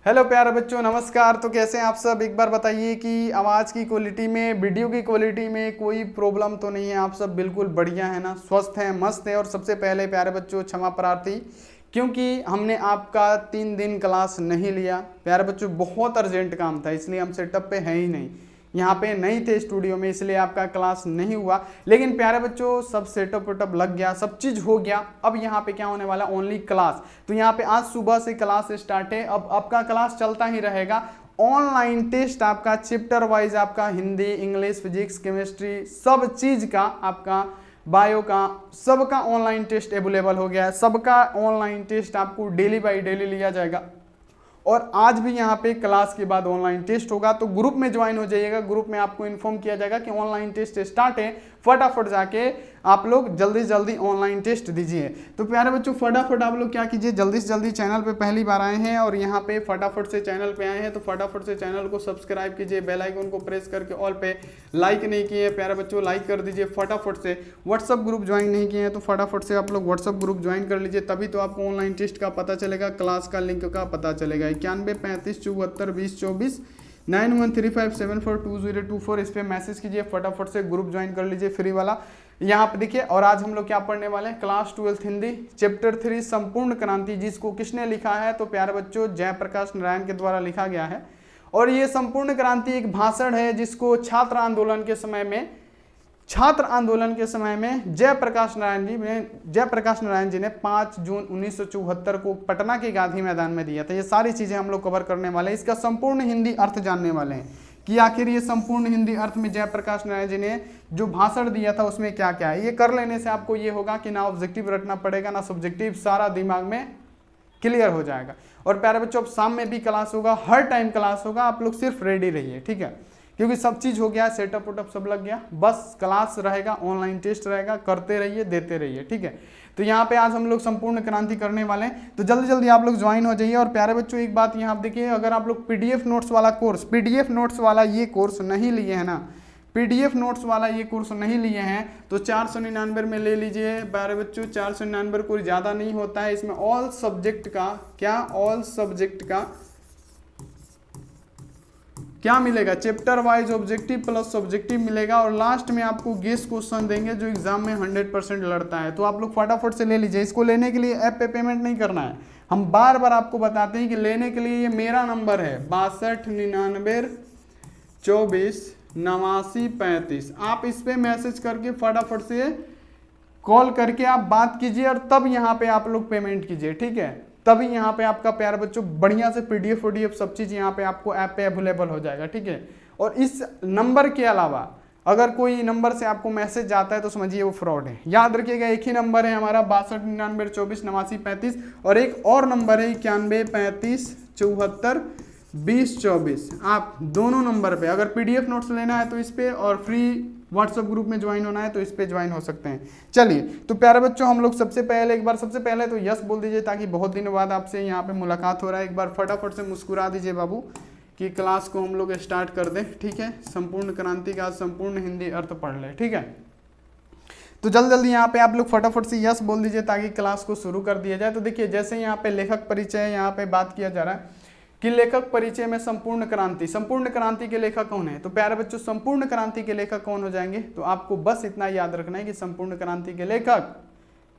Hello प्यारे बच्चों, नमस्कार। तो कैसे हैं आप सब? एक बार बताइए कि आवाज़ की क्वालिटी में, वीडियो की क्वालिटी में कोई प्रॉब्लम तो नहीं है? आप सब बिल्कुल बढ़िया है ना, स्वस्थ हैं, मस्त हैं। और सबसे पहले प्यारे बच्चों क्षमा प्रार्थी, क्योंकि हमने आपका 3 दिन क्लास नहीं लिया। प्यारे बच्चों बहुत अर्जेंट काम था, इसलिए हम सेटअप पे हैं ही नहीं, यहाँ पे नहीं थे स्टूडियो में, इसलिए आपका क्लास नहीं हुआ। लेकिन प्यारे बच्चों सब सेटअप वेटअप लग गया, सब चीज़ हो गया। अब यहाँ पे क्या होने वाला, ओनली क्लास। तो यहाँ पे आज सुबह से क्लास स्टार्ट है। अब आपका क्लास चलता ही रहेगा। ऑनलाइन टेस्ट आपका चैप्टर वाइज, आपका हिंदी, इंग्लिश, फिजिक्स, केमिस्ट्री, सब चीज़ का, आपका बायो का, सबका ऑनलाइन टेस्ट अवेलेबल हो गया है। सबका ऑनलाइन टेस्ट आपको डेली बाई डेली लिया जाएगा। और आज भी यहाँ पे क्लास के बाद ऑनलाइन टेस्ट होगा, तो ग्रुप में ज्वाइन हो जाइएगा। ग्रुप में आपको इन्फॉर्म किया जाएगा कि ऑनलाइन टेस्ट स्टार्ट है। फटाफट जाके आप लोग जल्दी से जल्दी ऑनलाइन टेस्ट दीजिए। तो प्यारे बच्चों फटाफट आप लोग क्या कीजिए, जल्दी से जल्दी, चैनल पे पहली बार आए हैं और यहाँ पे फटाफट से चैनल पे आए हैं तो फटाफट से चैनल को सब्सक्राइब कीजिए, बेल आइकन को प्रेस करके ऑल पे। लाइक नहीं किए प्यारे बच्चों, लाइक कर दीजिए फटाफट से। व्हाट्सअप ग्रुप ज्वाइन नहीं किए हैं तो फटाफट से आप लोग व्हाट्सअप ग्रुप ज्वाइन कर लीजिए, तभी तो आपको ऑनलाइन टेस्ट का पता चलेगा, क्लास का लिंक का पता चलेगा। 91 35 74 20 24 9135742024 इस पे मैसेज कीजिए, फटाफट से ग्रुप ज्वाइन कर लीजिए फ्री वाला। यहाँ पे देखिए, और आज हम लोग क्या पढ़ने वाले हैं, क्लास 12 हिंदी चैप्टर 3 संपूर्ण क्रांति, जिसको किसने लिखा है तो प्यारे बच्चों जयप्रकाश नारायण के द्वारा लिखा गया है। और ये संपूर्ण क्रांति एक भाषण है जिसको छात्र आंदोलन के समय में जयप्रकाश नारायण जी ने 5 जून 1974 को पटना के गांधी मैदान में दिया था। ये सारी चीजें हम लोग कवर करने वाले हैं। इसका संपूर्ण हिंदी अर्थ जानने वाले हैं कि आखिर ये संपूर्ण हिंदी अर्थ में जयप्रकाश नारायण जी ने जो भाषण दिया था उसमें क्या क्या है। ये कर लेने से आपको ये होगा कि ना ऑब्जेक्टिव रटना पड़ेगा ना सब्जेक्टिव, सारा दिमाग में क्लियर हो जाएगा। और प्यारे बच्चों अब शाम में भी क्लास होगा, हर टाइम क्लास होगा, आप लोग सिर्फ रेडी रहिए, ठीक है, क्योंकि सब चीज हो गया, सेटअप वेटअप सब लग गया, बस क्लास रहेगा, ऑनलाइन टेस्ट रहेगा, करते रहिए, देते रहिए, ठीक है। तो यहाँ पे आज हम लोग संपूर्ण क्रांति करने वाले हैं, तो जल्दी जल्दी आप लोग ज्वाइन हो जाइए। और प्यारे बच्चों एक बात यहाँ देखिए, अगर आप लोग पीडीएफ नोट्स वाला कोर्स, पीडीएफ नोट्स वाला ये कोर्स नहीं लिए है ना, पीडीएफ नोट्स वाला ये कोर्स नहीं लिए हैं तो 499 में ले लीजिए प्यारे बच्चों। 499 कोई ज़्यादा नहीं होता है। इसमें ऑल सब्जेक्ट का क्या मिलेगा, chapter wise objective plus subjective मिलेगा। और लास्ट में आपको गेस क्वेश्चन देंगे जो एग्जाम में 100% लड़ता है। तो आप लोग फटाफट से ले लीजिए। इसको लेने के लिए ऐप पे पेमेंट नहीं करना है। हम बार बार आपको बताते हैं कि लेने के लिए ये मेरा नंबर है 62 99 24 89 35। आप इस पे मैसेज करके फटाफट से कॉल करके आप बात कीजिए और तब यहाँ पे आप लोग पेमेंट कीजिए, ठीक है। तभी यहाँ पे आपका प्यारे बच्चों बढ़िया से पीडीएफ वीडीएफ सब चीज़ यहाँ पे आपको ऐप पे अवेलेबल हो जाएगा, ठीक है। और इस नंबर के अलावा अगर कोई नंबर से आपको मैसेज जाता है तो समझिए वो फ्रॉड है। याद रखिएगा एक ही नंबर है हमारा 62 99 24 89 35 और एक और नंबर है 91 35 74 20 24। आप दोनों नंबर पे अगर पीडीएफ नोट्स लेना है तो इस पे, और फ्री व्हाट्सएप ग्रुप में ज्वाइन होना है तो इस पे ज्वाइन हो सकते हैं। चलिए तो प्यारे बच्चों हम लोग सबसे पहले तो यस बोल दीजिए, ताकि बहुत दिनों बाद आपसे यहाँ पे मुलाकात हो रहा है। एक बार फटाफट से मुस्कुरा दीजिए बाबू कि क्लास को हम लोग स्टार्ट कर दें, ठीक है। संपूर्ण क्रांति का संपूर्ण हिंदी अर्थ पढ़ ले, ठीक है। तो जल्दी जल्दी यहाँ पे आप लोग फटाफट से यस बोल दीजिए ताकि क्लास को शुरू कर दिया जाए। तो देखिए जैसे यहाँ पे लेखक परिचय यहाँ पे बात किया जा रहा है कि लेखक परिचय में संपूर्ण क्रांति के लेखक कौन है। तो प्यारे बच्चों संपूर्ण क्रांति के लेखक कौन हो जाएंगे, तो आपको बस इतना याद रखना है कि संपूर्ण क्रांति के लेखक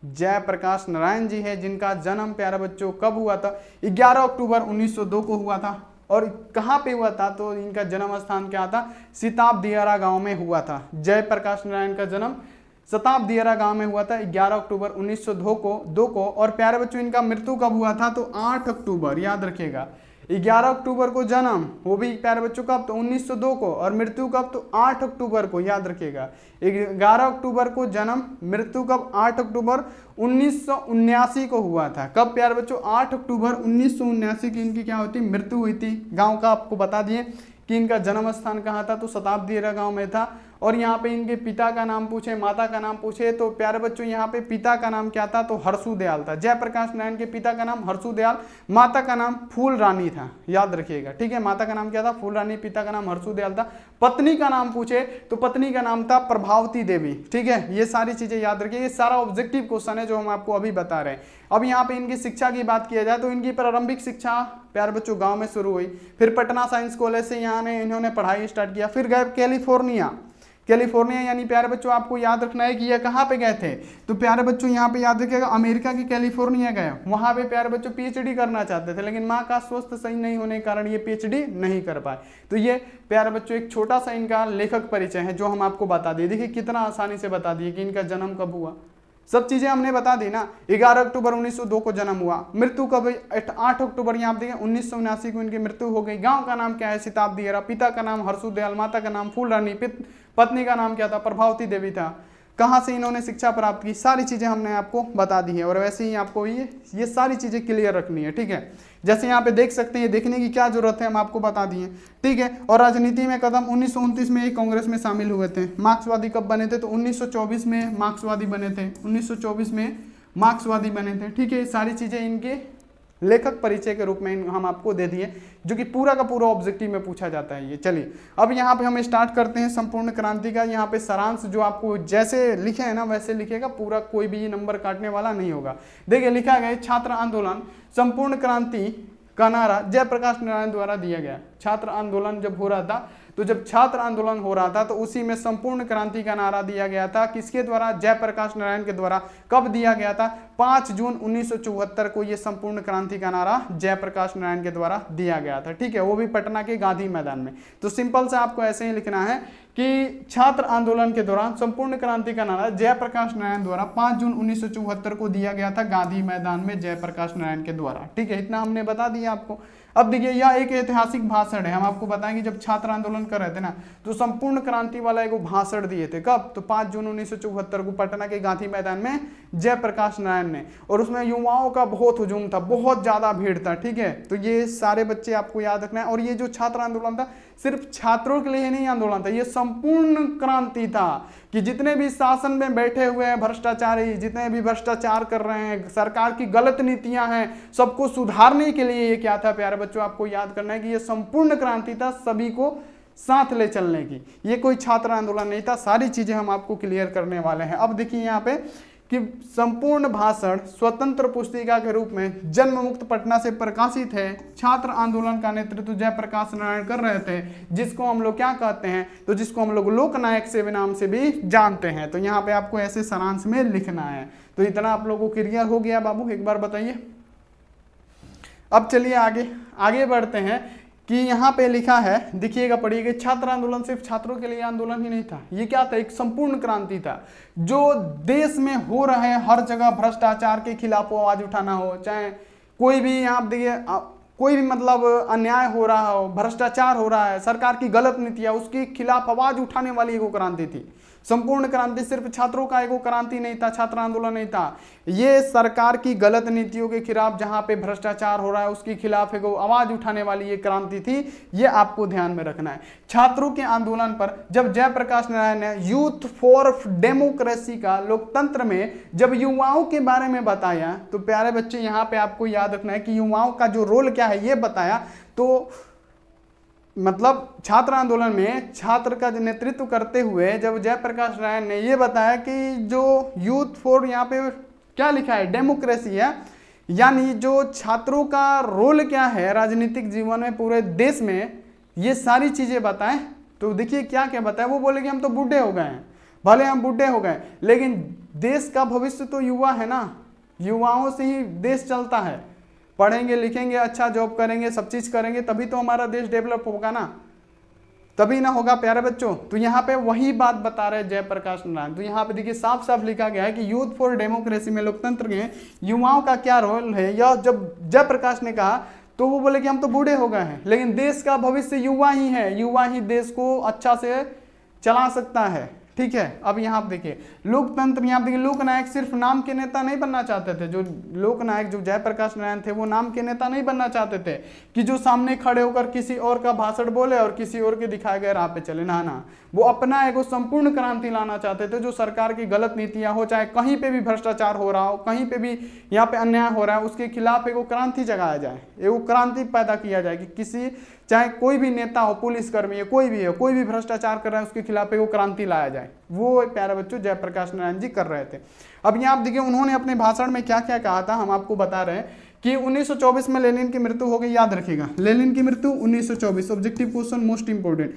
जयप्रकाश नारायण जी है, जिनका जन्म प्यारे बच्चों कब हुआ था, 11 अक्टूबर 1902 को हुआ था। और कहाँ पे हुआ था, तो इनका जन्म स्थान क्या था, सिताब दियारा गांव में हुआ था। जयप्रकाश नारायण का जन्म सिताब दियारा गांव में हुआ था 11 अक्टूबर 1902 को। और प्यारे बच्चों इनका मृत्यु कब हुआ था, तो 8 अक्टूबर, याद रखिएगा 11 अक्टूबर को जन्म, वो भी प्यारे बच्चों कब, तो 1902 को, और मृत्यु कब, तो 8 अक्टूबर को, याद रखिएगा 11 अक्टूबर को जन्म, मृत्यु कब, 8 अक्टूबर 1979 को हुआ था। कब प्यारे बच्चों, 8 अक्टूबर 1979 की इनकी क्या होती, मृत्यु हुई थी। गांव का आपको बता दिए कि इनका जन्म स्थान कहाँ था, तो सिताब दियारा गांव में था। और यहाँ पे इनके पिता का नाम पूछे, माता का नाम पूछे, तो प्यारे बच्चों यहाँ पे पिता का नाम क्या था, तो हर्षु दयाल था। जयप्रकाश नारायण के पिता का नाम हर्षु दयाल, माता का नाम फूल रानी था, याद रखिएगा, ठीक है। माता का नाम क्या था, फूल रानी, पिता का नाम हर्षु दयाल था। पत्नी का नाम पूछे तो पत्नी का नाम था प्रभावती देवी, ठीक है। ये सारी चीजें याद रखिए, ये सारा ऑब्जेक्टिव क्वेश्चन है जो हम आपको अभी बता रहे हैं। अब यहाँ पे इनकी शिक्षा की बात किया जाए तो इनकी प्रारंभिक शिक्षा प्यारे बच्चों गांव में शुरू हुई, फिर पटना साइंस कॉलेज से इन्होंने पढ़ाई स्टार्ट किया, फिर गए कैलिफोर्निया यानी प्यारे बच्चों आपको याद रखना है कि ये कहाँ पे गए थे, तो प्यारे बच्चों यहाँ पे याद रखिएगा अमेरिका के कैलिफोर्निया गए। वहां पे प्यारे बच्चों पीएचडी करना चाहते थे, लेकिन माँ का स्वास्थ्य सही नहीं होने के कारण ये पीएचडी नहीं कर पाए। तो ये प्यारे बच्चों एक छोटा सा इनका लेखक परिचय है जो हम आपको बता दिए। देखिए कितना आसानी से बता दिए कि इनका जन्म कब हुआ, सब चीजें हमने बता दी ना। 11 अक्टूबर 1902 को जन्म हुआ, मृत्यु कब 8 अक्टूबर यहाँ पे 1979 को इनकी मृत्यु हो गई। गांव का नाम क्या है, शताब्दी, पिता का नाम हर्षु दयाल, माता का नाम फूल रानी, पत्नी का नाम क्या था, प्रभावती देवी था। कहाँ से इन्होंने शिक्षा प्राप्त की, सारी चीजें हमने आपको बता दी है। और वैसे ही आपको ये सारी चीजें क्लियर रखनी है, ठीक है। जैसे यहाँ पे देख सकते हैं, ये देखने की क्या जरूरत है, हम आपको बता दिए, ठीक है। और राजनीति में कदम 1929 में कांग्रेस में शामिल हुए थे। मार्क्सवादी कब बने थे, तो 1924 में मार्क्सवादी बने थे, 1924 में मार्क्सवादी बने थे, ठीक है। सारी चीजें इनके लेखक परिचय के रूप में हम आपको दे दिए, जो कि पूरा का पूरा ऑब्जेक्टिव में पूछा जाता है ये। चलिए अब यहाँ पे हम स्टार्ट करते हैं संपूर्ण क्रांति का। यहाँ पे सारांश जो आपको जैसे लिखे है ना वैसे लिखेगा, पूरा कोई भी नंबर काटने वाला नहीं होगा। देखिए लिखा गया छात्र आंदोलन संपूर्ण क्रांति का नारा जयप्रकाश नारायण द्वारा दिया गया। छात्र आंदोलन जब हो रहा था, तो जब छात्र आंदोलन हो रहा था तो उसी में संपूर्ण क्रांति का नारा दिया गया था। किसके द्वारा, जयप्रकाश नारायण के द्वारा। कब दिया गया था, 5 जून 1974 को ये संपूर्ण क्रांति का नारा जयप्रकाश नारायण के द्वारा दिया गया था, ठीक है। वो भी पटना के गांधी मैदान में। तो सिंपल से आपको ऐसे ही लिखना है कि छात्र आंदोलन के दौरान संपूर्ण क्रांति का नारा जयप्रकाश नारायण द्वारा 5 जून 1974 को दिया गया था गांधी मैदान में जयप्रकाश नारायण के द्वारा, ठीक है। इतना हमने बता दिया आपको। अब देखिए यह एक ऐतिहासिक भाषण है। हम आपको बताएंगे जब छात्र आंदोलन कर रहे थे ना, तो संपूर्ण क्रांति वाला एक भाषण दिए थे। कब, तो 5 जून 1974 को पटना के गांधी मैदान में जयप्रकाश नारायण ने। और उसमें युवाओं का बहुत हुजूम था, बहुत ज्यादा भीड़ था, ठीक है। तो ये सारे बच्चे आपको याद रखना है। और ये जो छात्र आंदोलन था सिर्फ छात्रों के लिए ही नहीं आंदोलन था, ये संपूर्ण क्रांति था कि जितने भी शासन में बैठे हुए हैं भ्रष्टाचारी, जितने भी भ्रष्टाचार कर रहे हैं, सरकार की गलत नीतियां हैं, सबको सुधारने के लिए ये क्या था प्यारे बच्चों, आपको याद करना है कि ये संपूर्ण क्रांति था, सभी को साथ ले चलने की। ये कोई छात्र आंदोलन नहीं था। सारी चीजें हम आपको क्लियर करने वाले हैं। अब देखिए यहाँ पे कि संपूर्ण भाषण स्वतंत्र पुस्तिका के रूप में जन्म मुक्त पटना से प्रकाशित है। छात्र आंदोलन का नेतृत्व जयप्रकाश नारायण कर रहे थे, जिसको हम लोग क्या कहते हैं, तो जिसको हम लोग लोकनायक से नाम से भी जानते हैं। तो यहाँ पे आपको ऐसे सारांश में लिखना है। तो इतना आप लोगों को क्लियर हो गया बाबू, एक बार बताइए। अब चलिए आगे बढ़ते हैं कि यहाँ पे लिखा है, देखिएगा पढ़िएगा, छात्र आंदोलन सिर्फ छात्रों के लिए आंदोलन ही नहीं था, ये क्या था, एक संपूर्ण क्रांति था। जो देश में हो रहे हर जगह भ्रष्टाचार के खिलाफ आवाज उठाना हो, चाहे कोई भी यहाँ देखिए कोई भी मतलब अन्याय हो रहा हो, भ्रष्टाचार हो रहा है, सरकार की गलत नीतियां, उसके खिलाफ आवाज उठाने वाली एक क्रांति थी। संपूर्ण क्रांति सिर्फ छात्रों का एक क्रांति नहीं था, छात्र आंदोलन नहीं था। ये सरकार की गलत नीतियों के खिलाफ, जहां पे भ्रष्टाचार हो रहा है उसके खिलाफ एक आवाज उठाने वाली ये क्रांति थी। ये आपको ध्यान में रखना है। छात्रों के आंदोलन पर जब जयप्रकाश नारायण ने यूथ फॉर डेमोक्रेसी का, लोकतंत्र में जब युवाओं के बारे में बताया, तो प्यारे बच्चे यहाँ पे आपको याद रखना है कि युवाओं का जो रोल क्या है ये बताया। तो मतलब छात्र आंदोलन में छात्र का नेतृत्व करते हुए जब जयप्रकाश नारायण ने ये बताया कि जो यूथ फॉर, यहाँ पे क्या लिखा है, डेमोक्रेसी है, यानी जो छात्रों का रोल क्या है राजनीतिक जीवन में पूरे देश में, ये सारी चीजें बताएं। तो देखिए क्या क्या बताया, वो बोले कि हम तो बूढ़े हो गए हैं, भले हम बूढ़े हो गए लेकिन देश का भविष्य तो युवा है ना, युवाओं से ही देश चलता है। पढ़ेंगे लिखेंगे, अच्छा जॉब करेंगे, सब चीज करेंगे, तभी तो हमारा देश डेवलप होगा ना, तभी ना होगा प्यारे बच्चों। तो यहाँ पे वही बात बता रहे जयप्रकाश नारायण। तो यहाँ पे देखिए साफ साफ लिखा गया है कि यूथ फॉर डेमोक्रेसी में, लोकतंत्र में युवाओं का क्या रोल है। यह जब जयप्रकाश ने कहा तो वो बोले कि हम तो बूढ़े हो गए हैं, लेकिन देश का भविष्य युवा ही है, युवा ही देश को अच्छा से चला सकता है, ठीक है। अब यहाँ आप देखिए लोकतंत्र, यहाँ देखिए लोकनायक सिर्फ नाम के नेता नहीं बनना चाहते थे। जो लोकनायक जो जयप्रकाश नारायण थे वो नाम के नेता नहीं बनना चाहते थे कि जो सामने खड़े होकर किसी और का भाषण बोले और किसी और के दिखाए गए राह पे चले, ना, वो अपना एक संपूर्ण क्रांति लाना चाहते थे। जो सरकार की गलत नीतियां हो, चाहे कहीं पे भी भ्रष्टाचार हो रहा हो, कहीं पे भी यहाँ पे अन्याय हो रहा है, उसके खिलाफ एक क्रांति जगाया जाए, एक क्रांति पैदा किया जाए कि किसी, चाहे कोई भी नेता हो, पुलिसकर्मी है, कोई भी है, कोई भी भ्रष्टाचार कर रहा है उसके खिलाफ एक क्रांति लाया जाए। वो प्यारे बच्चों जयप्रकाश नारायण जी कर रहे थे। अब यहाँ आप देखिए उन्होंने अपने भाषण में क्या क्या कहा था, हम आपको बता रहे हैं कि 1924 में लेनिन की मृत्यु हो गई। याद रखिएगा लेनिन की मृत्यु 1924, ऑब्जेक्टिव क्वेश्चन मोस्ट इंपोर्टेंट।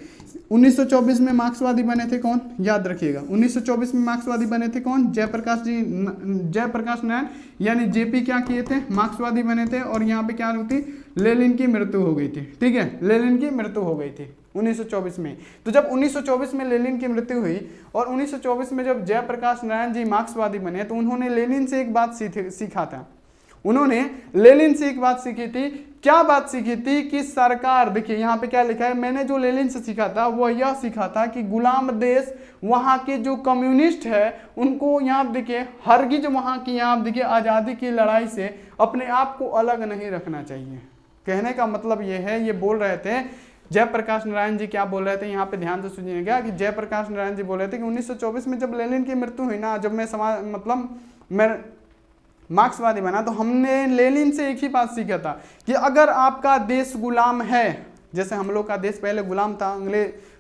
1924 में मार्क्सवादी बने थे कौन, याद रखिएगा 1924 में मार्क्सवादी बने थे कौन, जयप्रकाश नारायण यानी जेपी क्या किए थे, मार्क्सवादी बने थे। और यहाँ पे क्या होती, लेनिन की मृत्यु हो गई थी, ठीक है, लेनिन की मृत्यु हो गई थी 1924 में। तो जब 1924 में लेनिन की मृत्यु हुई और 1924 में जब जयप्रकाश नारायण जी मार्क्सवादी बने तो उन्होंने लेनिन से एक बात सीखा था। उन्होंने लेनिन से एक बात सीखी थी। क्या बात सीखी थी कि सरकार, देखिए यहाँ पे क्या लिखा है, मैंने जो लेनिन से सीखा था वो यह सीखा था कि गुलाम देश वहाँ के जो कम्युनिस्ट है उनको यहाँ देखिए हरगिज वहाँ की यहाँ देखिए आज़ादी की लड़ाई से अपने आप को अलग नहीं रखना चाहिए। कहने का मतलब ये है, ये बोल रहे थे जयप्रकाश नारायण जी क्या बोल रहे थे, यहाँ पे ध्यान से सुनिएगा कि जयप्रकाश नारायण जी बोल रहे थे कि 1924 में जब लेनिन की मृत्यु हुई ना, जब मैं मार्क्सवादी बना तो हमने लेनिन से एक ही बात सीखा था कि अगर आपका देश गुलाम है, जैसे हम लोग का देश पहले गुलाम था,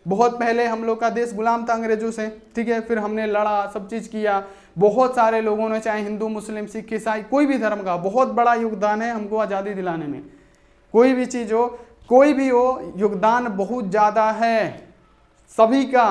बहुत पहले हम लोग का देश गुलाम था अंग्रेजों से, ठीक है, फिर हमने लड़ा, सब चीज़ किया, बहुत सारे लोगों ने, चाहे हिंदू मुस्लिम सिख ईसाई कोई भी धर्म का, बहुत बड़ा योगदान है हमको आज़ादी दिलाने में। कोई भी चीज़ हो, कोई भी हो, योगदान बहुत ज़्यादा है सभी का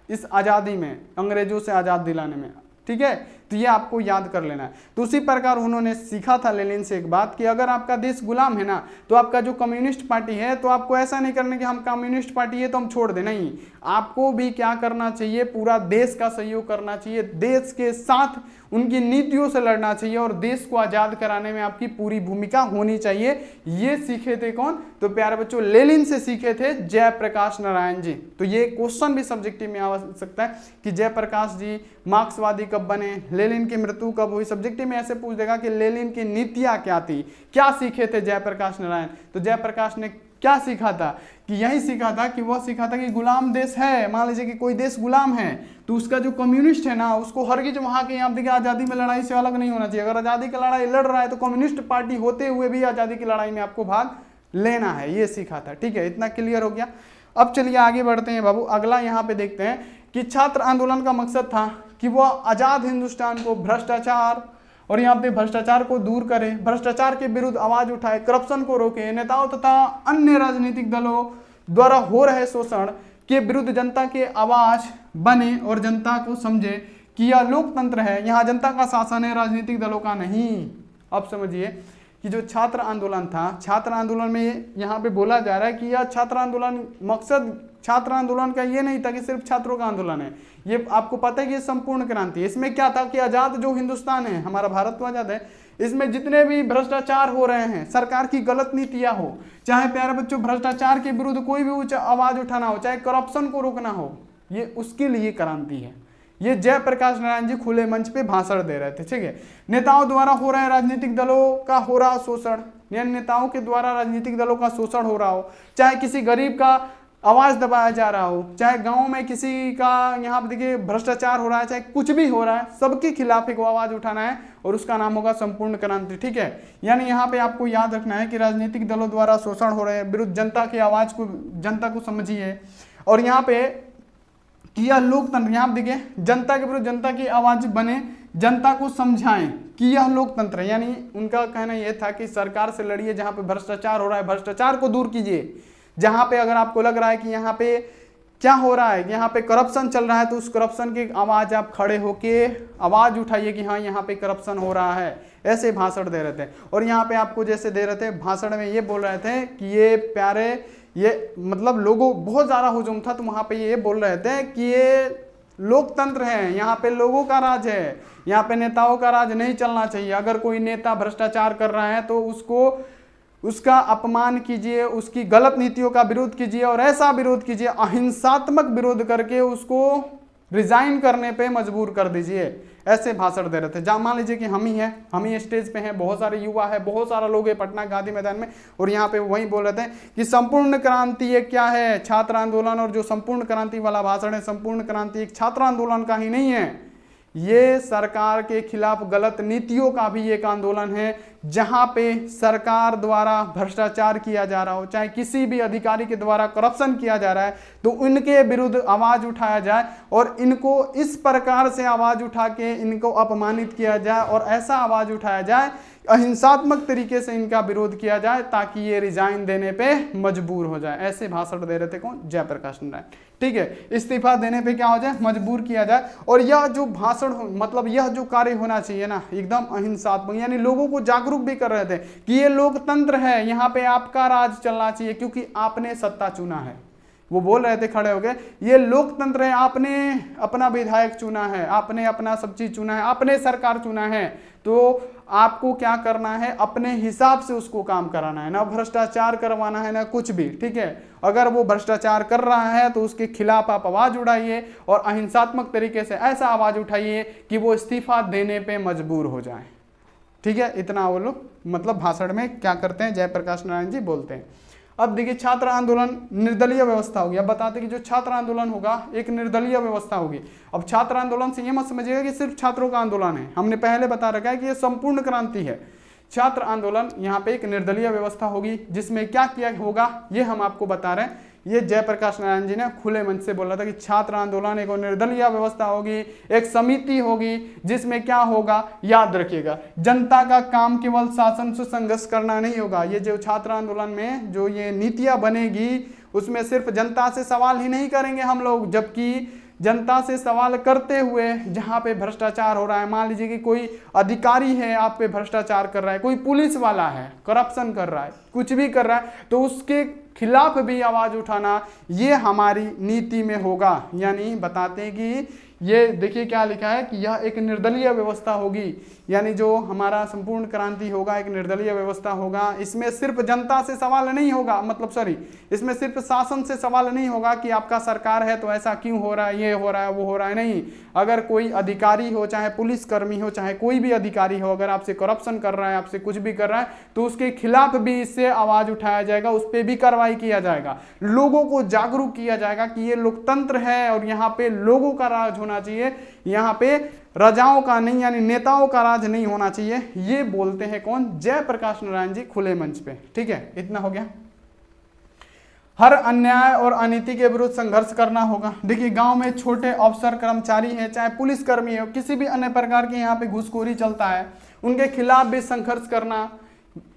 इस आज़ादी में, अंग्रेजों से आज़ाद दिलाने में, ठीक है। तो ये आपको याद कर लेना है। तो उसी प्रकार उन्होंने सीखा था लेनिन से एक बात कि अगर आपका देश गुलाम है ना, तो आपका जो कम्युनिस्ट पार्टी है, तो आपको ऐसा नहीं करना कि हम कम्युनिस्ट पार्टी है तो हम छोड़ दें, नहीं, आपको भी क्या करना चाहिए, पूरा देश का सहयोग करना चाहिए, देश के साथ उनकी नीतियों से लड़ना चाहिए और देश को आज़ाद कराने में आपकी पूरी भूमिका होनी चाहिए। ये सीखे थे कौन, तो प्यारे बच्चों लेनिन से सीखे थे जयप्रकाश नारायण जी। तो ये क्वेश्चन भी सब्जेक्टिव में आ सकता है कि जयप्रकाश जी मार्क्सवादी कब बने, लेनिन की मृत्यु कब हुई। सब्जेक्टिव में ऐसे पूछ देगा कि लेनिन की नीतियां क्या थी, क्या सीखे थे जयप्रकाश नारायण। तो जयप्रकाश ने क्या सीखा था कि यही सीखा था कि वह सीखा था कि गुलाम देश है, मान लीजिए कि कोई देश गुलाम है तो उसका जो कम्युनिस्ट है ना, उसको हरगिज वहां के यहाँ देखिए आज़ादी में लड़ाई से अलग नहीं होना चाहिए। अगर आज़ादी की लड़ाई लड़ रहा है तो कम्युनिस्ट पार्टी होते हुए भी आज़ादी की लड़ाई में आपको भाग लेना है, ये सीखा था, ठीक है। इतना क्लियर हो गया। अब चलिए आगे बढ़ते हैं बाबू। अगला यहाँ पे देखते हैं कि छात्र आंदोलन का मकसद था कि वह आज़ाद हिंदुस्तान को भ्रष्टाचार और यहाँ पे भ्रष्टाचार को दूर करे, भ्रष्टाचार के विरुद्ध आवाज उठाए, करप्शन को रोके, नेताओं तथा अन्य राजनीतिक दलों द्वारा हो रहे शोषण के विरुद्ध जनता के आवाज बने और जनता को समझे कि यह लोकतंत्र है, यहाँ जनता का शासन है, राजनीतिक दलों का नहीं। अब समझिए कि जो छात्र आंदोलन था, छात्र आंदोलन में यहाँ पे बोला जा रहा है कि यह छात्र आंदोलन, मकसद छात्र आंदोलन का ये नहीं था कि सिर्फ छात्रों का आंदोलन है, ये आपको पता है कि ये संपूर्ण क्रांति है। इसमें क्या था कि आज़ाद जो हिंदुस्तान है, हमारा भारत तो आज़ाद है, इसमें जितने भी भ्रष्टाचार हो रहे हैं, सरकार की गलत नीतियां हो, चाहे प्यारे बच्चों भ्रष्टाचार के विरुद्ध कोई भी आवाज उठाना हो, चाहे करप्शन को रोकना हो, ये उसके लिए क्रांति है। ये जयप्रकाश नारायण जी खुले मंच पे भाषण दे रहे थे, ठीक है। नेताओं द्वारा हो रहे राजनीतिक दलों का हो रहा शोषण, यानी नेताओं के द्वारा राजनीतिक दलों का शोषण हो रहा हो, चाहे किसी गरीब का आवाज दबाया जा रहा हो, चाहे गांव में किसी का यहाँ पे देखिए भ्रष्टाचार हो रहा है, चाहे कुछ भी हो रहा है, सबके खिलाफ एक आवाज उठाना है और उसका नाम होगा संपूर्ण क्रांति, ठीक है। यानी यहाँ पे आपको याद रखना है कि राजनीतिक दलों द्वारा शोषण हो रहे हैं, विरुद्ध जनता की आवाज को, जनता को समझिए। और यहाँ पे किया लोकतंत्र, यहाँ देखिए जनता के विरुद्ध जनता की आवाज बने, जनता को समझाएं कि यह लोकतंत्र है। यानी उनका कहना यह था कि सरकार से लड़िए, जहाँ पे भ्रष्टाचार हो रहा है भ्रष्टाचार को दूर कीजिए, जहाँ पे अगर आपको लग रहा है कि यहाँ पे क्या हो रहा है, यहाँ पे करप्शन चल रहा है, तो उस करप्शन की आवाज़ आप खड़े होके आवाज़ उठाइए कि हाँ यहाँ पे करप्शन हो रहा है, ऐसे भाषण दे रहे थे। और यहाँ पे आपको जैसे दे रहे थे भाषण में ये बोल रहे थे कि ये प्यारे, ये मतलब लोगों बहुत ज़्यादा हुजूम था, तो वहाँ पे ये बोल रहे थे कि ये लोकतंत्र है, यहाँ पे लोगों का राज है, यहाँ पे नेताओं का राज नहीं चलना चाहिए। अगर कोई नेता भ्रष्टाचार कर रहा है तो उसका अपमान कीजिए, उसकी गलत नीतियों का विरोध कीजिए और ऐसा विरोध कीजिए, अहिंसात्मक विरोध करके उसको रिजाइन करने पे मजबूर कर दीजिए, ऐसे भाषण दे रहे थे। जहाँ मान लीजिए कि हम ही स्टेज पे हैं, बहुत सारे युवा है, बहुत सारा लोग है पटना गांधी मैदान में, और यहाँ पे वही बोल रहे थे कि संपूर्ण क्रांति ये क्या है, छात्र आंदोलन। और जो संपूर्ण क्रांति वाला भाषण है, संपूर्ण क्रांति एक छात्र आंदोलन का ही नहीं है, ये सरकार के खिलाफ गलत नीतियों का भी एक आंदोलन है, जहां पे सरकार द्वारा भ्रष्टाचार किया जा रहा हो, चाहे किसी भी अधिकारी के द्वारा करप्शन किया जा रहा है, तो उनके विरुद्ध आवाज उठाया जाए और इनको इस प्रकार से आवाज उठा के इनको अपमानित किया जाए और ऐसा आवाज उठाया जाए, अहिंसात्मक तरीके से इनका विरोध किया जाए ताकि ये रिजाइन देने पे मजबूर हो जाए। ऐसे भाषण दे रहे थे कौन? जयप्रकाश नारायण। ठीक है, इस्तीफा देने पे क्या हो जाए? मजबूर किया जाए। और यह जो भाषण मतलब यह जो कार्य होना चाहिए ना, एकदम अहिंसात्मक, यानी लोगों को जागरूक भी कर रहे थे कि ये लोकतंत्र है, यहाँ पे आपका राज चलना चाहिए क्योंकि आपने सत्ता चुना है। वो बोल रहे थे खड़े होके, ये लोकतंत्र है, आपने अपना विधायक चुना है, आपने अपना सब चीज चुना है, आपने सरकार चुना है, तो आपको क्या करना है? अपने हिसाब से उसको काम कराना है, ना भ्रष्टाचार करवाना है ना कुछ भी। ठीक है, अगर वो भ्रष्टाचार कर रहा है तो उसके खिलाफ आप आवाज उठाइए और अहिंसात्मक तरीके से ऐसा आवाज उठाइए कि वो इस्तीफा देने पे मजबूर हो जाए। ठीक है, इतना वो लोग मतलब भाषण में क्या करते हैं, जयप्रकाश नारायण जी बोलते हैं। अब देखिए, छात्र आंदोलन निर्दलीय व्यवस्था होगी। अब बताते कि जो छात्र आंदोलन होगा एक निर्दलीय व्यवस्था होगी। अब छात्र आंदोलन से ये मत समझिएगा कि सिर्फ छात्रों का आंदोलन है, हमने पहले बता रखा है कि ये संपूर्ण क्रांति है। छात्र आंदोलन यहाँ पे एक निर्दलीय व्यवस्था होगी, जिसमें क्या किया होगा ये हम आपको बता रहे हैं। ये जयप्रकाश नारायण जी ने खुले मंच से बोला था कि छात्र आंदोलन एक निर्दलीय व्यवस्था होगी, एक समिति होगी, जिसमें क्या होगा याद रखिएगा, जनता का काम केवल शासन से संघर्ष करना नहीं होगा। ये जो छात्र आंदोलन में जो ये नीतियां बनेगी उसमें सिर्फ जनता से सवाल ही नहीं करेंगे हम लोग, जबकि जनता से सवाल करते हुए जहाँ पे भ्रष्टाचार हो रहा है, मान लीजिए कि कोई अधिकारी है आप पे भ्रष्टाचार कर रहा है, कोई पुलिस वाला है करप्शन कर रहा है, कुछ भी कर रहा है, तो उसके खिलाफ भी आवाज उठाना ये हमारी नीति में होगा। यानी बताते हैं कि ये देखिए क्या लिखा है कि यह एक निर्दलीय व्यवस्था होगी, यानी जो हमारा संपूर्ण क्रांति होगा एक निर्दलीय व्यवस्था होगा। इसमें सिर्फ जनता से सवाल नहीं होगा, मतलब सॉरी, इसमें सिर्फ शासन से सवाल नहीं होगा कि आपका सरकार है तो ऐसा क्यों हो रहा है, ये हो रहा है वो हो रहा है, नहीं। अगर कोई अधिकारी हो, चाहे पुलिसकर्मी हो, चाहे कोई भी अधिकारी हो, अगर आपसे करप्शन कर रहा है, आपसे कुछ भी कर रहा है, तो उसके खिलाफ भी इससे आवाज उठाया जाएगा, उस पर भी कार्रवाई किया जाएगा, लोगों को जागरूक किया जाएगा कि ये लोकतंत्र है और यहाँ पे लोगों का राज होना चाहिए, यहाँ पे राजाओं का नहीं, यानी नेताओं का राज नहीं होना चाहिए। ये बोलते हैं कौन? जयप्रकाश नारायण जी खुले मंच पे। ठीक है, इतना हो गया। हर अन्याय और अनीति के विरुद्ध संघर्ष करना होगा। देखिए, गांव में छोटे अफसर कर्मचारी हैं, चाहे पुलिसकर्मी हो, किसी भी अन्य प्रकार के यहाँ पे घूसखोरी चलता है, उनके खिलाफ भी संघर्ष करना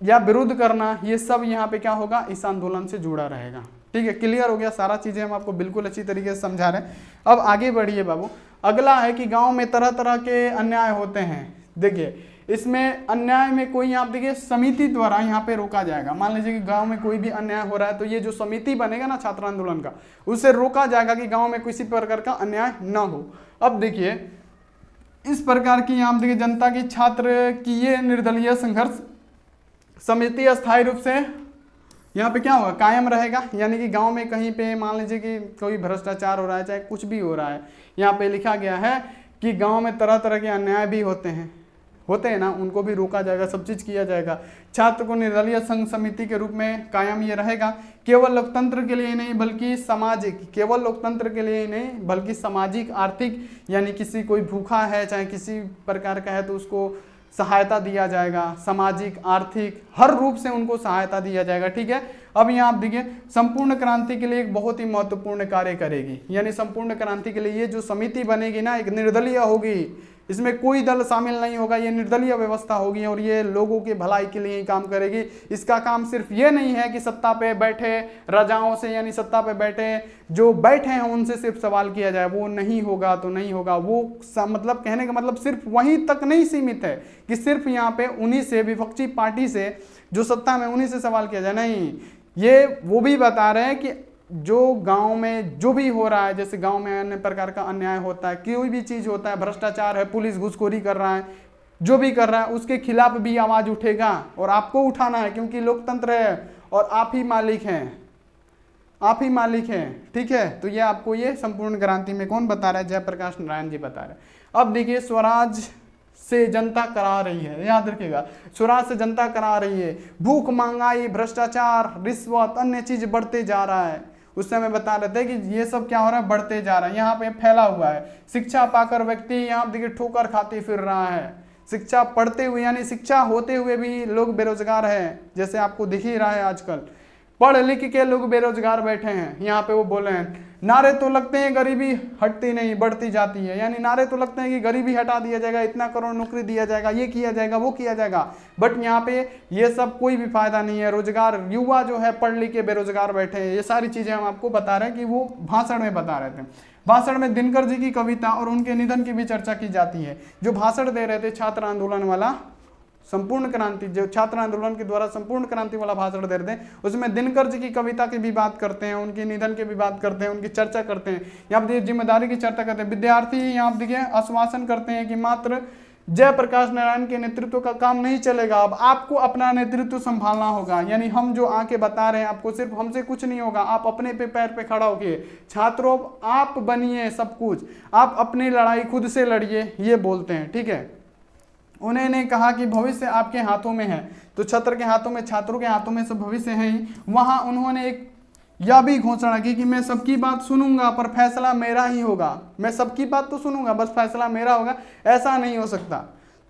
या विरोध करना, ये सब यहाँ पे क्या होगा? इस आंदोलन से जुड़ा रहेगा। ठीक है, क्लियर हो गया? सारा चीजें हम आपको बिल्कुल अच्छी तरीके से समझा रहे हैं। अब आगे बढ़िए बाबू। अगला है कि गांव में तरह तरह के अन्याय होते हैं। देखिए, इसमें अन्याय में कोई आप देखिए समिति द्वारा यहाँ पे रोका जाएगा। मान लीजिए कि गांव में कोई भी अन्याय हो रहा है तो ये जो समिति बनेगा ना छात्र आंदोलन का, उससे रोका जाएगा कि गांव में किसी प्रकार का अन्याय ना हो। अब देखिए, इस प्रकार की आप देखिए जनता की छात्र की ये निर्दलीय संघर्ष समिति अस्थायी रूप से यहाँ पे क्या होगा? कायम रहेगा। यानी कि गांव में कहीं पे मान लीजिए कि कोई भ्रष्टाचार हो रहा है, चाहे कुछ भी हो रहा है, यहाँ पे लिखा गया है कि गांव में तरह तरह के अन्याय भी होते हैं ना, उनको भी रोका जाएगा, सब चीज किया जाएगा। छात्र को निर्दलीय संघ समिति के रूप में कायम ये रहेगा, केवल लोकतंत्र के लिए ही नहीं बल्कि सामाजिक, केवल लोकतंत्र के लिए ही नहीं बल्कि सामाजिक आर्थिक, यानी किसी कोई भूखा है चाहे किसी प्रकार का है तो उसको सहायता दिया जाएगा, सामाजिक आर्थिक हर रूप से उनको सहायता दिया जाएगा। ठीक है, अब यहाँ आप देखिए, संपूर्ण क्रांति के लिए एक बहुत ही महत्वपूर्ण कार्य करेगी। यानी संपूर्ण क्रांति के लिए ये जो समिति बनेगी ना, एक निर्दलीय होगी, इसमें कोई दल शामिल नहीं होगा, ये निर्दलीय व्यवस्था होगी और ये लोगों के भलाई के लिए ही काम करेगी। इसका काम सिर्फ ये नहीं है कि सत्ता पे बैठे राजाओं से, यानी सत्ता पे बैठे जो बैठे हैं उनसे सिर्फ सवाल किया जाए, वो नहीं होगा तो नहीं होगा। वो मतलब कहने का मतलब सिर्फ वहीं तक नहीं सीमित है कि सिर्फ यहाँ पे उन्हीं से, विपक्षी पार्टी से जो सत्ता में, उन्हीं से सवाल किया जाए, नहीं। ये वो भी बता रहे हैं कि जो गांव में जो भी हो रहा है, जैसे गांव में अन्य प्रकार का अन्याय होता है, कोई भी चीज होता है, भ्रष्टाचार है, पुलिस घूसखोरी कर रहा है, जो भी कर रहा है, उसके खिलाफ भी आवाज उठेगा और आपको उठाना है क्योंकि लोकतंत्र है और आप ही मालिक हैं। आप ही मालिक हैं, ठीक है। तो ये आपको ये संपूर्ण क्रांति में कौन बता रहा है? जयप्रकाश नारायण जी बता रहे हैं। अब देखिए, स्वराज से जनता करा रही है, याद रखिएगा, स्वराज से जनता करा रही है, भूख, महंगाई, भ्रष्टाचार, रिश्वत, अन्य चीज बढ़ते जा रहा है। उस समय बता रहे थे कि ये सब क्या हो रहा है? बढ़ते जा रहा है, यहाँ पे फैला हुआ है। शिक्षा पाकर व्यक्ति यहाँ देखिए ठोकर खाते फिर रहा है। शिक्षा पढ़ते हुए यानी शिक्षा होते हुए भी लोग बेरोजगार हैं, जैसे आपको दिख ही रहा है आजकल। पढ़ लिख के लोग बेरोजगार बैठे हैं। यहाँ पे वो बोल रहे हैं, नारे तो लगते हैं गरीबी हटती नहीं बढ़ती जाती है, यानी नारे तो लगते हैं कि गरीबी हटा दिया जाएगा, इतना करोड़ नौकरी दिया जाएगा, ये किया जाएगा, वो किया जाएगा, बट यहाँ पे ये सब कोई भी फायदा नहीं है। रोजगार, युवा जो है पढ़ लिख के बेरोजगार बैठे हैं। ये सारी चीजें हम आपको बता रहे हैं कि वो भाषण में बता रहे थे। भाषण में दिनकर जी की कविता और उनके निधन की भी चर्चा की जाती है। जो भाषण दे रहे थे छात्र आंदोलन वाला, संपूर्ण क्रांति, जो छात्र आंदोलन के द्वारा संपूर्ण क्रांति वाला भाषण दे रहे थे, उसमें दिनकर जी की कविता की भी बात करते हैं, उनके निधन की भी बात करते हैं, उनकी चर्चा करते हैं। यहाँ पर जिम्मेदारी की चर्चा करते हैं। विद्यार्थी यहाँ देखिए आश्वासन करते हैं कि मात्र जयप्रकाश नारायण के नेतृत्व का काम नहीं चलेगा, अब आपको अपना नेतृत्व संभालना होगा। यानी हम जो आके बता रहे हैं आपको, सिर्फ हमसे कुछ नहीं होगा, आप अपने पे पैर पे खड़ा होके छात्रों आप बनिए सब कुछ, आप अपनी लड़ाई खुद से लड़िए, ये बोलते हैं, ठीक है। उन्होंने कहा कि भविष्य आपके हाथों में है, तो छात्र के हाथों में, छात्रों के हाथों में सब भविष्य है ही। वहां उन्होंने एक यह भी घोषणा की कि मैं सबकी बात सुनूंगा पर फैसला मेरा ही होगा। मैं सबकी बात तो सुनूंगा, बस फैसला मेरा होगा, ऐसा नहीं हो सकता।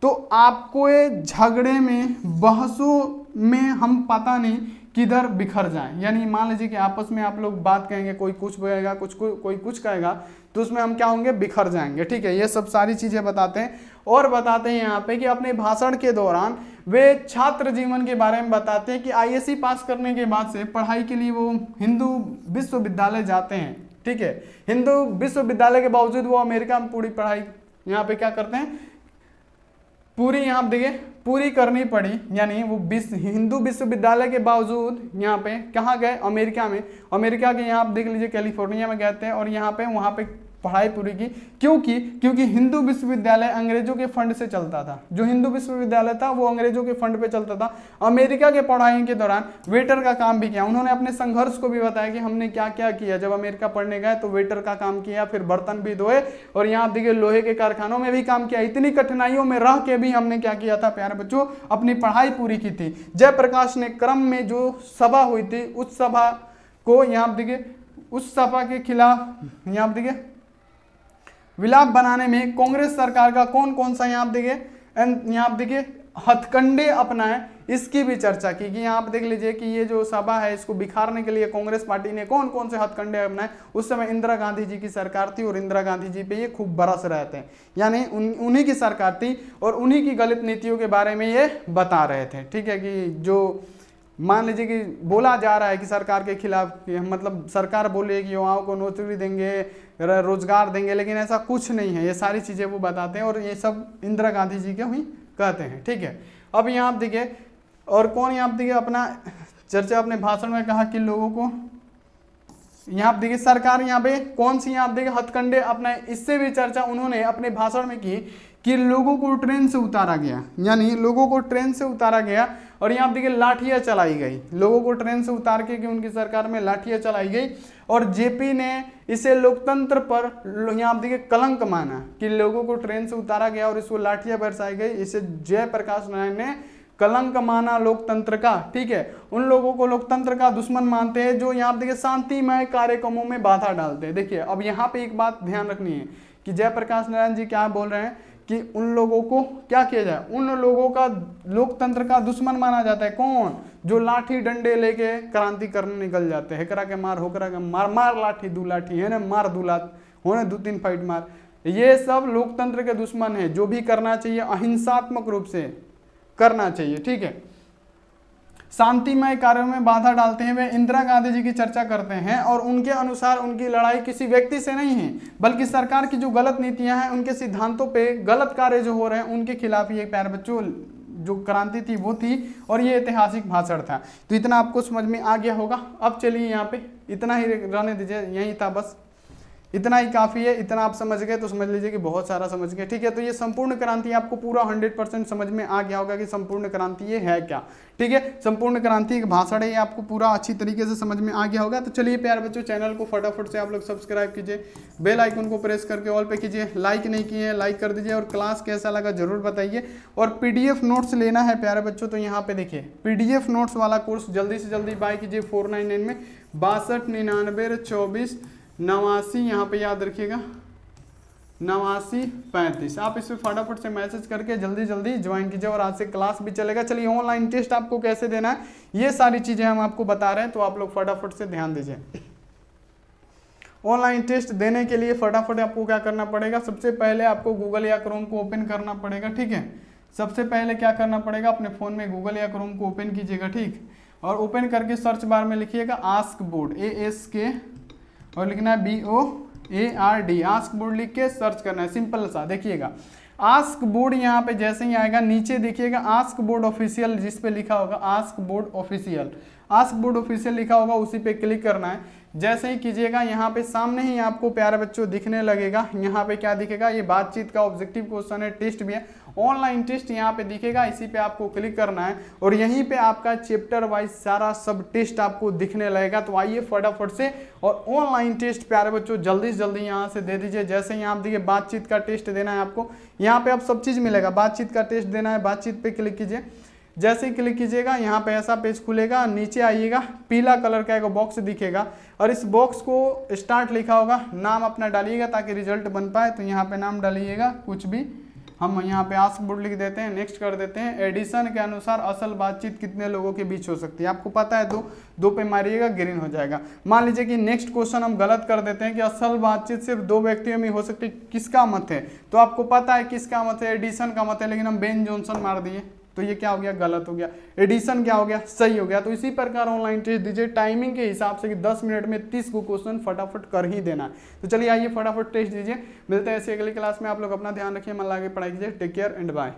तो आपको ये झगड़े में, बहसों में हम पता नहीं किधर बिखर जाएं। यानी मान लीजिए कि आपस में आप लोग बात कहेंगे, कोई कुछ कहेगा, कोई कुछ कहेगा, तो उसमें हम क्या होंगे? बिखर जाएंगे, ठीक है। ये सब सारी चीजें बताते हैं और बताते हैं यहाँ पे कि अपने भाषण के दौरान वे छात्र जीवन के बारे में बताते हैं कि आईएससी पास करने के बाद से पढ़ाई के लिए वो हिंदू विश्वविद्यालय जाते हैं, ठीक है। हिंदू विश्वविद्यालय के बावजूद वो अमेरिका में पूरी पढ़ाई यहाँ पे क्या करते हैं? पूरी यहाँ देखिए पूरी करनी पड़ी। यानी वो हिंदू विश्वविद्यालय के बावजूद यहाँ पे कहाँ गए? अमेरिका में। अमेरिका के यहाँ आप देख लीजिए कैलिफोर्निया में गए थे और यहाँ पे वहाँ पे पढ़ाई पूरी की। क्योंकि हिंदू विश्वविद्यालय अंग्रेजों के फंड से चलता था। जो हिंदू विश्वविद्यालय था वो अंग्रेजों के फंड पे चलता था। अमेरिका के पढ़ाई के दौरान वेटर का काम भी किया। उन्होंने अपने संघर्ष को भी बताया कि हमने क्या क्या किया। जब अमेरिका पढ़ने गए तो वेटर का काम किया, फिर बर्तन भी धोए और यहाँ देखिए लोहे के कारखानों में भी काम किया। इतनी कठिनाइयों में रह के भी हमने क्या किया था प्यारे बच्चों? अपनी पढ़ाई पूरी की थी। जयप्रकाश ने क्रम में जो सभा हुई थी उस सभा को यहाँ देखिए, उस सभा के खिलाफ यहाँ देखिए विलाप बनाने में कांग्रेस सरकार का कौन कौन सा यहाँ देखिए हथकंडे अपनाए, इसकी भी चर्चा की। कि यहाँ पे देख लीजिए कि ये जो सभा है इसको बिखारने के लिए कांग्रेस पार्टी ने कौन कौन से हथकंडे अपनाए। उस समय इंदिरा गांधी जी की सरकार थी और इंदिरा गांधी जी पे ये खूब बरस रहे थे। यानी उन्हीं की सरकार थी और उन्हीं की गलत नीतियों के बारे में ये बता रहे थे, ठीक है। कि जो मान लीजिए कि बोला जा रहा है कि सरकार के खिलाफ, मतलब सरकार बोले कि युवाओं को नौकरी देंगे, रोजगार देंगे, लेकिन ऐसा कुछ नहीं है। ये सारी चीजें वो बताते हैं और ये सब इंदिरा गांधी जी के ही कहते हैं, ठीक है। अब यहाँ देखिए और कौन यहाँ देखिए अपना चर्चा अपने भाषण में कहा कि लोगों को यहाँ देखिए सरकार यहाँ पे कौन सी यहाँ देखिए हथकंडे अपना, इससे भी चर्चा उन्होंने अपने भाषण में की कि लोगों को ट्रेन से उतारा गया। यानी लोगों को ट्रेन से उतारा गया और यहाँ देखिए लाठियां चलाई गई। लोगों को ट्रेन से उतार के कि उनकी सरकार में लाठियां चलाई गई और जेपी ने इसे लोकतंत्र पर यहाँ देखिए कलंक माना कि लोगों को ट्रेन से उतारा गया और इसको लाठियां बरसाई गई। इसे जयप्रकाश नारायण ने कलंक माना लोकतंत्र का, ठीक है। उन लोगों को लोकतंत्र का दुश्मन मानते हैं जो यहाँ देखिए शांतिमय कार्यक्रमों में बाधा डालते हैं। देखिए अब यहाँ पे एक बात ध्यान रखनी है कि जयप्रकाश नारायण जी क्या बोल रहे हैं कि उन लोगों को क्या किया जाए? उन लोगों का लोकतंत्र का दुश्मन माना जाता है। कौन? जो लाठी डंडे लेके क्रांति करने निकल जाते हैं। करा के मार हो करा के मार लाठी दू लाठी है ना, मार दू लात होने 2-3 फाइट मार। ये सब लोकतंत्र के दुश्मन है। जो भी करना चाहिए अहिंसात्मक रूप से करना चाहिए, ठीक है। शांतिमय कार्यों में बाधा डालते हैं। वे इंदिरा गांधी जी की चर्चा करते हैं और उनके अनुसार उनकी लड़ाई किसी व्यक्ति से नहीं है बल्कि सरकार की जो गलत नीतियां हैं, उनके सिद्धांतों पे गलत कार्य जो हो रहे हैं उनके खिलाफ ये प्यारे बच्चों जो क्रांति थी वो थी और ये ऐतिहासिक भाषण था। तो इतना आपको समझ में आ गया होगा। अब चलिए यहाँ पे इतना ही रहने दीजिए, यही था बस। इतना ही काफ़ी है। इतना आप समझ गए तो समझ लीजिए कि बहुत सारा समझ गए, ठीक है। तो ये संपूर्ण क्रांति आपको पूरा 100% समझ में आ गया होगा कि संपूर्ण क्रांति ये है क्या, ठीक है। संपूर्ण क्रांति एक भाषण है, ये आपको पूरा अच्छी तरीके से समझ में आ गया होगा। तो चलिए प्यारे बच्चों, चैनल को फटाफट से आप लोग सब्सक्राइब कीजिए, बेल आइकन को प्रेस करके ऑल पे कीजिए, लाइक नहीं किए हैं लाइक कर दीजिए, और क्लास कैसा लगा जरूर बताइए। और पीडीएफ नोट्स लेना है प्यारे बच्चों, तो यहाँ पे देखिए पीडीएफ नोट्स वाला कोर्स जल्दी से जल्दी बाय कीजिए 499 में 62 99 24 89, यहाँ पे याद रखिएगा 89 35। आप इस पर फटाफट से मैसेज करके जल्दी जल्दी ज्वाइन कीजिए, और आज से क्लास भी चलेगा। चलिए ऑनलाइन टेस्ट आपको कैसे देना है ये सारी चीज़ें हम आपको बता रहे हैं, तो आप लोग फटाफट से ध्यान दीजिए। ऑनलाइन टेस्ट देने के लिए फटाफट आपको क्या करना पड़ेगा, सबसे पहले आपको गूगल या क्रोम को ओपन करना पड़ेगा, ठीक है। सबसे पहले क्या करना पड़ेगा, अपने फ़ोन में गूगल या क्रोम को ओपन कीजिएगा, ठीक। और ओपन करके सर्च बार में लिखिएगा आस्क बोर्ड, ASK, और लिखना है BOARD, आस्क बोर्ड लिख के सर्च करना है, सिंपल सा। देखिएगा आस्क बोर्ड यहाँ पे जैसे ही आएगा, नीचे देखिएगा आस्क बोर्ड ऑफिशियल, जिस पे लिखा होगा ask board official, ask board official लिखा होगा, उसी पे क्लिक करना है। जैसे ही कीजिएगा यहाँ पे सामने ही आपको प्यारे बच्चों दिखने लगेगा, यहाँ पे क्या दिखेगा, ये बातचीत का ऑब्जेक्टिव क्वेश्चन है, टेस्ट भी है, ऑनलाइन टेस्ट यहाँ पे दिखेगा, इसी पे आपको क्लिक करना है, और यहीं पे आपका चैप्टर वाइज सारा सब टेस्ट आपको दिखने लगेगा। तो आइए फटाफट से और ऑनलाइन टेस्ट प्यारे बच्चों जल्दी से जल्दी यहाँ से दे दीजिए। जैसे ही आप देखिए बातचीत का टेस्ट देना है आपको, यहाँ पे आप सब चीज़ मिलेगा, बातचीत का टेस्ट देना है, बातचीत पे क्लिक कीजिए। जैसे ही क्लिक कीजिएगा यहाँ पे ऐसा पेज खुलेगा, नीचे आइएगा, पीला कलर का एक बॉक्स दिखेगा, और इस बॉक्स को स्टार्ट लिखा होगा, नाम अपना डालिएगा ताकि रिजल्ट बन पाए। तो यहाँ पे नाम डालिएगा कुछ भी, हम यहाँ पे आस्क बोर्ड लिख देते हैं, नेक्स्ट कर देते हैं। एडिशन के अनुसार असल बातचीत कितने लोगों के बीच हो सकती है, आपको पता है, दो पे मारिएगा, ग्रीन हो जाएगा। मान लीजिए कि नेक्स्ट क्वेश्चन हम गलत कर देते हैं कि असल बातचीत सिर्फ 2 व्यक्तियों में हो सकती है, किसका मत है, तो आपको पता है किसका मत है, एडिशन का मत है, लेकिन हम बेन जॉनसन मार दिए, तो ये क्या हो गया, गलत हो गया। एडिशन क्या हो गया, सही हो गया। तो इसी प्रकार ऑनलाइन टेस्ट दीजिए टाइमिंग के हिसाब से कि 10 मिनट में 30 को क्वेश्चन फटाफट कर ही देना है। तो चलिए आइए फटाफट टेस्ट दीजिए, मिलते हैं ऐसे अगली क्लास में। आप लोग अपना ध्यान रखिए, मन लगा के पढ़ाई कीजिए, टेक केयर एंड बाय।